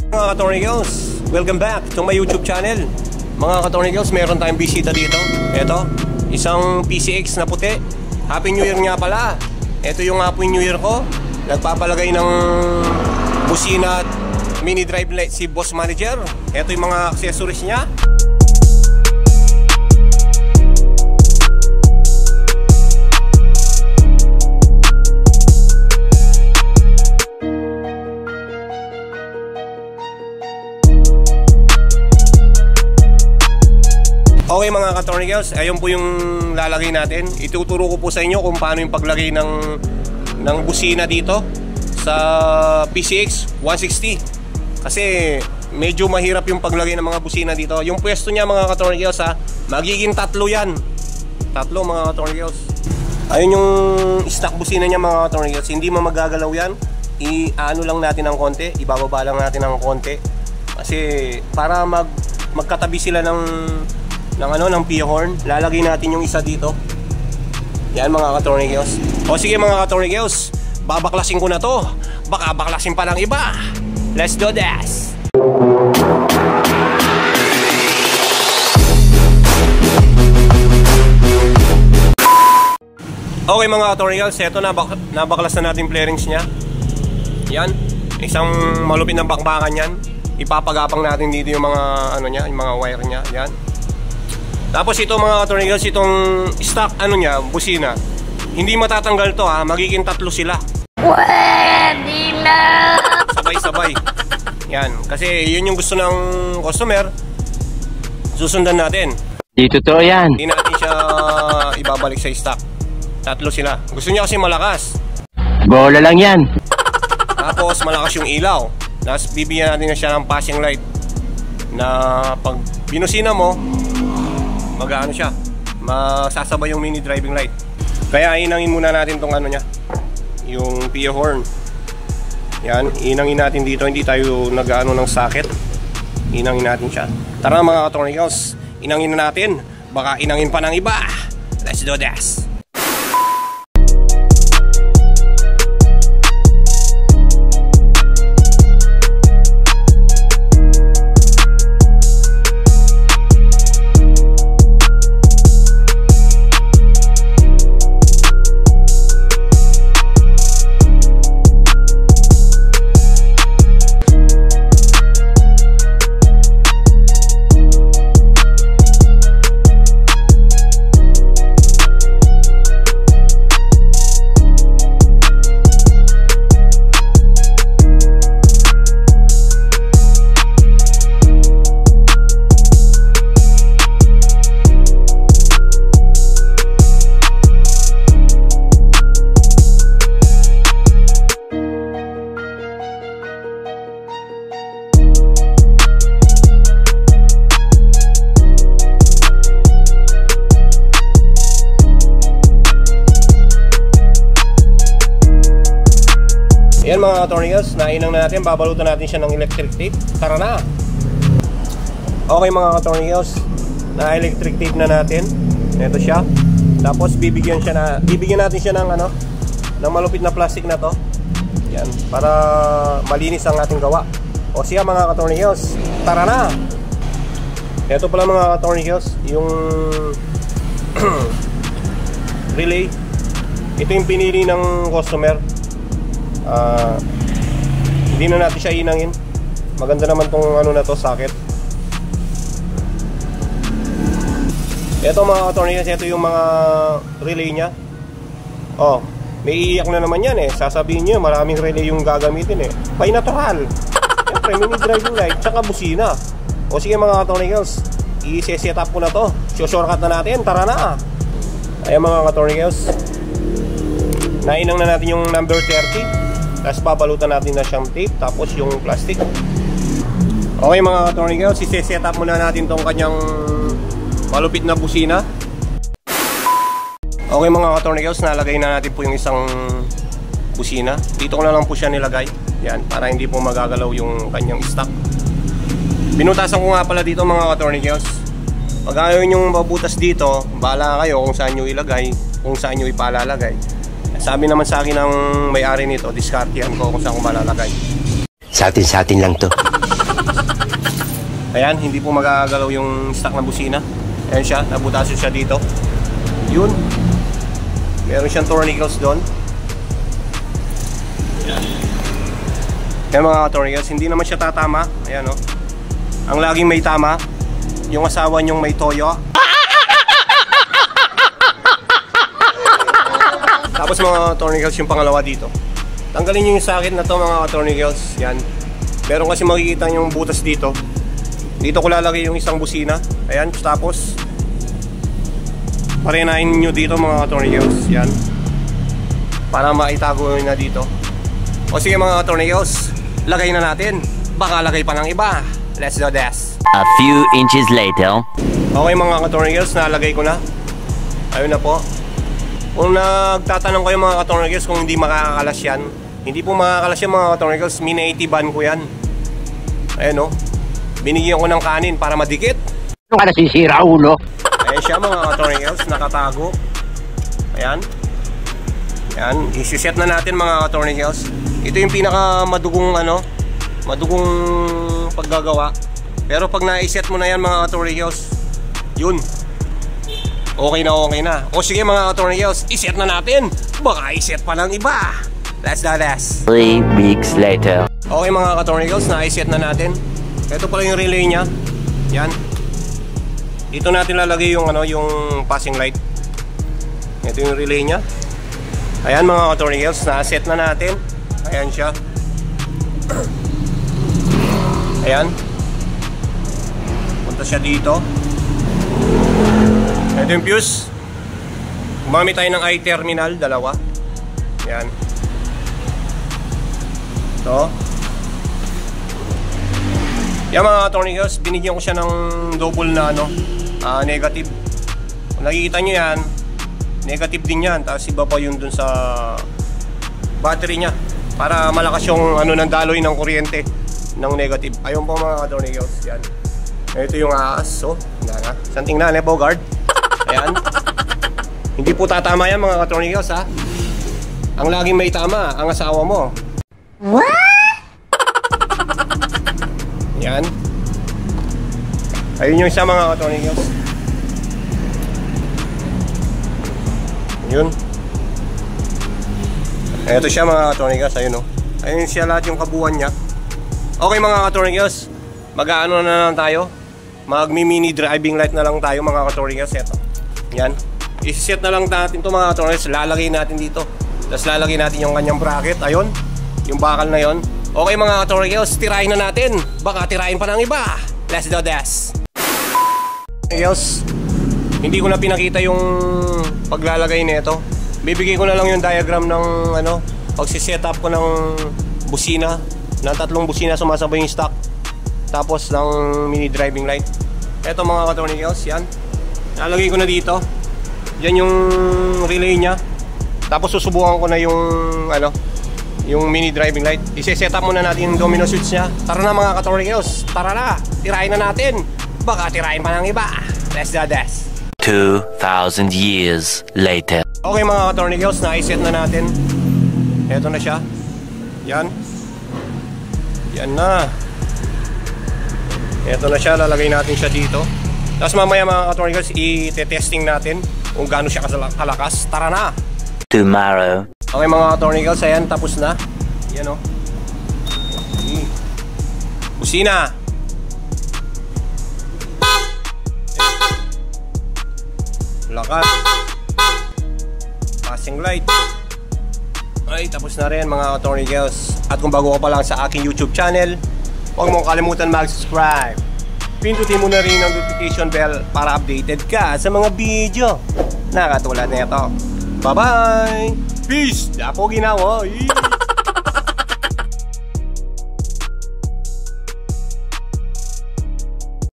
Mga Katornigals, welcome back to my YouTube channel. Mga Katornigals, meron tayong bisita dito. Ito, isang PCX na puti. Happy New Year nga pala. Ito yung Happy New Year ko. Nagpapalagay ng busina at mini drive light si Boss Manager. Ito yung mga accessories niya. Okay mga Katornigals, ayun po yung lalagay natin. Ituturo ko po sa inyo kung paano yung paglagay ng busina dito sa PCX 160. Kasi medyo mahirap yung paglagay ng mga busina dito. Yung pwesto niya mga Katornigals magiging tatlo yan. Tatlo mga Katornigals. Ayun yung stock busina niya mga Katornigals. Hindi mo magagalaw yan. I-ano lang natin ng konti, ibababa lang natin ng konti. Kasi para magkatabi sila ng Pia horn. Lalagay natin yung isa dito. Yan mga Katornigals. O sige mga Katornigals, babaklasin ko na to. Baka baklasin pa ng iba. Let's do this. Okay mga Katornigals, eto nabaklas na natin flarings nya. Yan, isang malupit na bakbakan yan. Ipapagapang natin dito yung mga yung mga wire nya. Yan. Tapos ito mga Katornigals, itong stock busina, hindi matatanggal to magiging tatlo sila. Pwede na! Sabay-sabay. Yan, kasi yun yung gusto ng customer. Susundan natin. Di totoo yan. Hindi natin siya ibabalik sa stock. Tatlo sila. Gusto niya kasi malakas. Bola lang yan. Tapos malakas yung ilaw. Tapos bibigyan natin na siya ng passing light na pag binusina mo, mag-ano siya, masasabay yung mini driving light. Kaya inangin muna natin tong yung Pia horn. Yan, inangin natin dito, hindi tayo nag-ano ng socket. Inangin natin siya. Tara mga Katornigals, inangin na natin. Baka inangin pa ng iba. Let's do this. Yan mga Katornigals, nainang na natin, babalutan natin siya ng electric tape. Tara na! Okay mga Katornigals, na-electric tape na natin. Ito siya. Tapos bibigyan natin siya ng ng malupit na plastic na to. Yan, para malinis ang ating gawa. O siya mga Katornigals, tara na! Ito pala mga Katornigals, yung relay. Ito yung pinili ng customer. Hindi na natin siya inangin. Maganda naman tong na to, socket. Ito mga Katornigals, ito yung mga relay nya. May iiyak na naman yan sasabihin nyo maraming relay yung gagamitin by natural. Siyempre mini driving light tsaka busina. O sige mga Katornigals, i-set up ko na to. Shortcut na natin, tara na. Ayan mga Katornigals, nainang na natin yung number 30. Tapos babalutan natin na siyang tape. Tapos yung plastic. Okay mga Katornigals, i-set up muna natin tong kanyang malupit na busina. Okay mga Katornigals, nalagay na natin po yung isang busina. Dito ko na lang po siya nilagay. Yan, para hindi po magagalaw yung kanyang stock. Binutasan ko nga pala dito mga Katornigals. Pag ayaw nyong mabutas dito, bahala kayo kung saan nyo ilagay, kung saan nyo ipalalagay. Sabi naman sa akin ng may-ari nito, diskartehan ko kung saan ko malalagay. Sa atin lang to. Ayan, hindi po magagalaw yung stock na busina. Ayan siya, nabutaso siya dito. Yun. Meron siyang tourniquets doon. Ayan mga tourniquets, hindi naman siya tatama. Ayan o. Ang laging may tama, yung asawa niyong may toyo. Tapos mga tourniquets yung pangalawa dito. Tanggalin nyo yung sakit na to mga tourniquets. Yan. Meron kasi makikita yung butas dito. Dito ko lalagay yung isang busina. Ayan. Tapos parenahin nyo dito mga tourniquets. Yan. Para maitago na dito. O sige mga tourniquets, lagay na natin. Baka lagay pa ng iba. Let's do this. A few inches later. Okay mga tourniquets, nalagay ko na. Ayun na po. Kung nagtatanong kayo mga ka-tourniquets kung hindi makakalas yan, hindi po makakalas yan mga ka-tourniquets. Min 80 ban ko yan. Ayan o. Binigyan ko ng kanin para madikit. Ano ka nasisira, ulo? Ayan siya mga ka-tourniquets, nakatago. Ayan. Ayan, isi-set na natin mga ka-tourniquets. Ito yung pinaka madugong madugong paggagawa. Pero pag na-set mo na yan mga ka-tourniquets, yun. Okay na. O sige mga ka-tourniquets, iset na natin. Baka iset pa ng iba. Let's do this. 3 weeks later. Okay mga ka-tourniquets, na-iset na natin. Ito pala yung relay niya. Yan. Dito natin lalagay yung yung passing light. Ito yung relay niya. Ayan mga ka-tourniquets, na-set na natin. Ayan siya. Ayan. Punta siya dito. Ito yung fuse. Gumamit tayo ng I-terminal, dalawa. Yan. Ito. Yan mga tourniquets, binigyan ko siya ng double na negative. Kung nakikita nyo yan, negative din yan. Tapos iba pa yun dun sa battery nya. Para malakas yung ng daloy ng kuryente ng negative. Ayun po mga tourniquets. Yan. Ito yung aas. So, isang tingnan, Bogard. Ayan. Hindi po tatama yan mga ka-tourniquets ha. Ang laging may tama, ang asawa mo. What? Yan. Ayun yung isa mga ka-tourniquets. Yun. Ito siya mga ka-tourniquets. Ayun o. Ayun siya lahat yung kabuuan niya. Okay mga ka-tourniquets, mag-aano na lang tayo. Magmi-mini driving light na lang tayo mga ka-tourniquets. Ito. Yan. I-set na lang natin ito mga ka-tourniquets. Lalagay natin dito. Tapos lalagay natin yung kanyang bracket. Ayun. Yung bakal na yon. Okay mga ka-tourniquets, tirahin na natin. Baka tirahin pa ng iba. Let's do this. Yes. Hindi ko na pinakita yung paglalagay nito. Bibigay ko na lang yung diagram ng pagsiset up ko ng busina. Ng 3 busina sumasabay yung stock. Tapos ng mini driving light. Ito mga ka-tourniquets, yan. Nalagay ko na dito. Yan yung relay nya. Tapos susubukan ko na yung yung mini driving light. I-set up muna natin yung domino switch nya. Tara na mga ka-tourniquets. Tara na. Tirahin na natin. Baka tirahin pa ng iba. Let's do this. 2,000 years later. Okay mga ka-tourniquets, na-i-set na natin. Ito na siya. Yan. Yan na. Ito na siya. Lalagay natin siya dito. Tapos mamaya mga ka-tourniquets, i-testing natin kung gaano siya kalakas. Tara na! Tomorrow. Okay mga ka-tourniquets, ayan, tapos na. Yan o. Busina! Lakas. Passing light. Okay, tapos na rin mga ka-tourniquets. At kung bago ka pa lang sa aking YouTube channel, huwag mong kalimutan mag-subscribe. Pindutin mo na rin ang notification bell para updated ka sa mga video na katulad nito. Bye-bye! Peace! Dapo ginawa!